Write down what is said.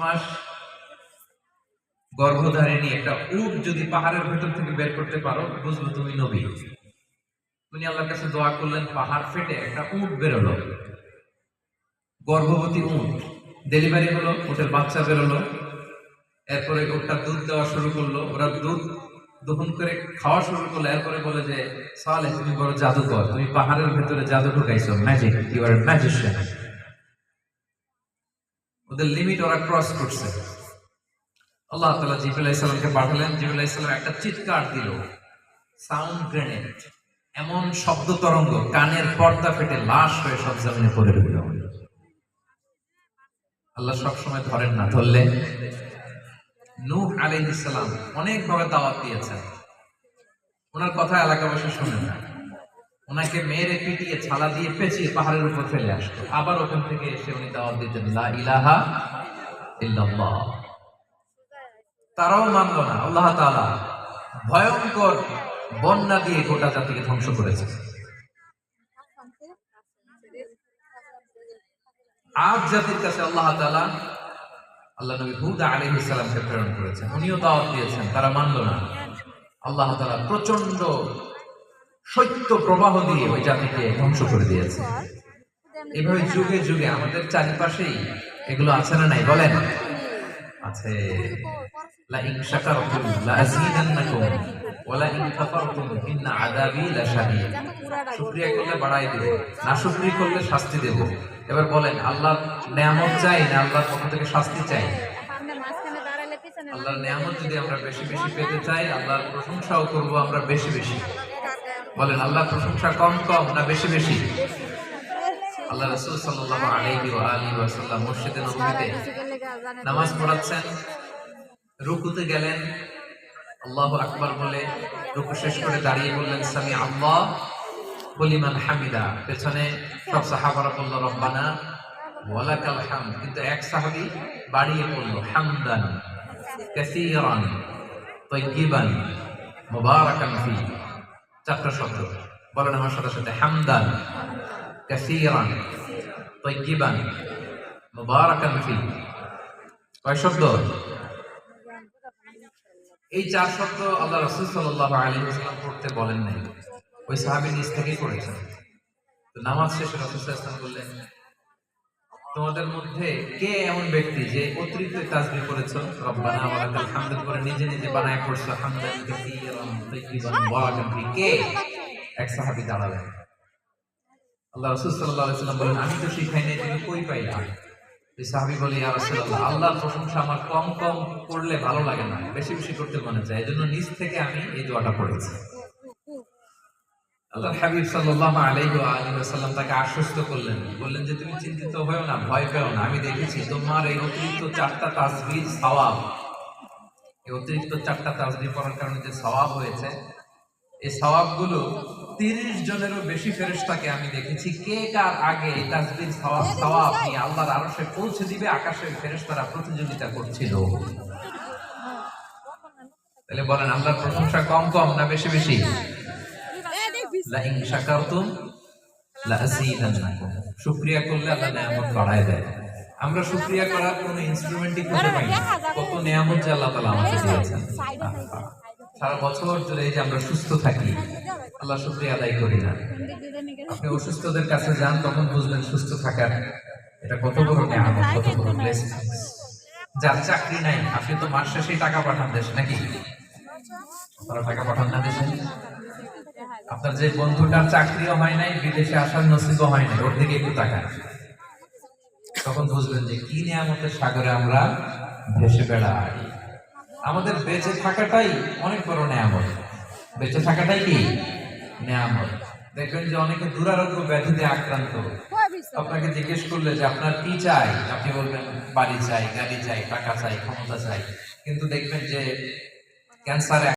মাস গর্ভধারিণী একটা উট যদি পাহাড়ের ভেতর থেকে বের করতে পারো, বুঝবো তুমি নবী। উনি আল্লাহর কাছে দোয়া করলেন, পাহাড় ফেটে একটা উট বেরোলো, গর্ভবতী উট। ডেলিভারি হলো, উটের বাচ্চা বেরোলো। এরপরে উটটা দুধ দেওয়া শুরু করলো, ওরা দুধ দহন করে খাওয়া শুরু করলো। এরপরে বলে যে, সালেহ তুমি বড় জাদুকর, তুমি পাহাড়ের ভেতরে জাদু ঢুকাইছো, ম্যাজিক, ইউ আর ম্যাজিশিয়ান। ওদের লিমিট ওরা ক্রস করছে। আল্লাহ তাআলা জিবরাইল আলাইহিস সালামকে পাঠালেন। জিবরাইল আলাইহিস সালাম একটা চিৎকার দিল, সাউন্ড গ্রেনেড, এমন শব্দ তরঙ্গ, কানের পর্দা ফেটে লাশ হয়ে সব জমিনে পড়ে রইল। আল্লাহ সবসময় ধরেন না, ধরলে নূহ আলাইহিস সালাম অনেক ভাবে দাওয়াত দিয়েছেন, ওনার কথা এলাকাবাসী শুনে না। ওনাকে মেরে পিটিয়ে ছালা দিয়ে পেঁচিয়ে পাহাড়ের উপর ফেলে আসতো, আবার ওখান থেকে এসে উনি দাওয়াত দিতেন, লা ইলাহা ইল্লাল্লাহ। তারাও মানল না। আল্লাহ তাআলা ভয়ঙ্কর বন্যা দিয়ে গোটা জাতিকে ধ্বংস করেছে। আদ জাতির কাছে আল্লাহ তাআলা আল্লাহ নবী হুদ আলাইহিস সালামকে প্রেরণ করেছেন, উনিও দাওয়াত দিয়েছেন, তারা মানল না। আল্লাহ তাআলা প্রচন্ড শৈত্য প্রবাহ দিয়ে ওই জাতিকে ধ্বংস করে দিয়েছে। এভাবে যুগে যুগে আমাদের চারিপাশেই এগুলো আছে না নাই বলেন? আছে। লা ইন শাকারতুম লা আযীদান্নাকুম ওয়া লা ইন কাফারতুম ইন্না আযাবি লাশাদীদ। শুকরিয়া করলে বাড়াই দেব, নাশুকরি করলে শাস্তি দেব। এবার বলেন, আল্লাহর নিয়ামত চাই না আল্লাহর পক্ষ থেকে শাস্তি চাই? আল্লাহর নিয়ামত যদি আমরা বেশি বেশি পেতে চাই, আল্লাহর প্রশংসাও করব আমরা বেশি বেশি। বলেন, আল্লাহর প্রশংসা কম কম না বেশি বেশি? আল্লাহ রাসূল সাল্লাল্লাহু আলাইহি ওয়া আলিহি ওয়াসাল্লাম মসজিদে নববীতে নামাজ পড়াচ্ছেন, রুকুতে গেলেন, আল্লাহু আকবার বলে রুকু শেষ করে দাঁড়িয়ে বললেন, সামি আল্লাহু লিমান হামিদা। পেছনে সব সাহাবারা বলল, রব্বানা ওয়া লাকাল হামদ। কিন্তু এক সাহাবী বাড়িয়ে বলল, হামদান কাসীরান তাইয়িবান মুবারাকান ফি। চারটা শব্দ বলেন আমার সাথে সাথে, হামদান কাসীরান তাইয়িবান মুবারাকান ফি। কয় শব্দ? এই চার শব্দ আল্লাহ রাসূল সাল্লাল্লাহু আলাইহি ওয়াসাল্লাম পড়তে বলেন নাই, ওই সাহাবী নিজ থেকেই পড়েছেন। তো নামাজ শেষে রাসূল সাল্লাল্লাহু আলাইহি ওয়াসাল্লাম বললেন, তোমাদের মধ্যে কে এমন ব্যক্তি যে অতিরিক্ত তাসবিহ করেছো, রব্বানা ওয়া লাকাল হামদ করে নিজে নিজে বানায় পড়ছো, হামদান কাসীরান তাইয়িবান মুবারাকান ফি? কে? এক সাহাবী দাঁড়ালেন। আল্লাহ রাসূল সাল্লাল্লাহু আলাইহি ওয়াসাল্লাম বলেন, আমি তো শিখাই নাই, তুমি কই পাইলা? এই সাহাবী বলে, ইয়া রাসূলুল্লাহ, আল্লাহর প্রশংসা আমার কম কম করলে ভালো লাগে না, বেশি বেশি করতে মনে চায়, এজন্য নিজ থেকে আমি এই দোয়াটা পড়েছি। আল্লাহর হাবিব সাল্লাল্লাহু আলাইহি ওয়া আলিহি ওয়াসাল্লাম তাকে আশ্বস্ত করলেন, বললেন যে তুমি চিন্তিত হয়ো না, ভয় পেও না, আমি দেখেছি তোমার এই অতিরিক্ত চারটা তাসবিহ সওয়াব, এই অতিরিক্ত চারটা তাসবিহ পড়ার কারণে যে সওয়াব হয়েছে, এই সওয়াবগুলো 30 জনেরও বেশি ফেরেশতাকে আমি দেখেছি কে কার আগে এই তাসবিহ সওয়াব নিয়ে আল্লাহর আরশে পৌঁছে দিবে, আকাশের ফেরেশতারা প্রতিযোগিতা করছিল। তাহলে বলেন, আল্লাহর প্রশংসা কম কম না বেশি বেশি? লা ইন শাকারতুম লা আযীদান্নাকুম। শুকরিয়া করলে আল্লাহ নিয়ামত বাড়ায় দেয়। আমরা শুকরিয়া করার কোনো ইনস্ট্রুমেন্টই খুঁজে পাই না। কত নিয়ামত যে আল্লাহ তাআলা আমাদের দিয়েছেন। সারা বছর ধরে এই যে আমরা সুস্থ থাকি, আল্লাহ শুকরিয়া আদায় করি না। আপনি অসুস্থদের কাছে যান, তখন বুঝবেন সুস্থ থাকার এটা কত বড় নিয়ামত, কত বড় ব্লেসিং। যার চাকরি নাই, আপনি তো মাস শেষে টাকা পাঠান দেশে নাকি? আপনারা টাকা পাঠান না দেশে? আপনার যে বন্ধুটার চাকরিও হয় নাই, বিদেশে আসার নসিবও হয় নাই, ওর দিকে একটু তাকান, তখন বুঝবেন যে কি নিয়ামতের সাগরে আমরা ভেসে বেড়াই। আমাদের বেঁচে থাকাটাই অনেক বড় নিয়ামত। বেঁচে থাকাটাই কি নিয়ামত। দেখবেন যে অনেকে দুরারোগ্য ব্যাধিতে আক্রান্ত, আপনাকে জিজ্ঞেস করলে যে আপনার কি চাই, আপনি বলবেন বাড়ি চাই, গাড়ি চাই, টাকা চাই, ক্ষমতা চাই, কিন্তু দেখবেন যে ক্যান্সারে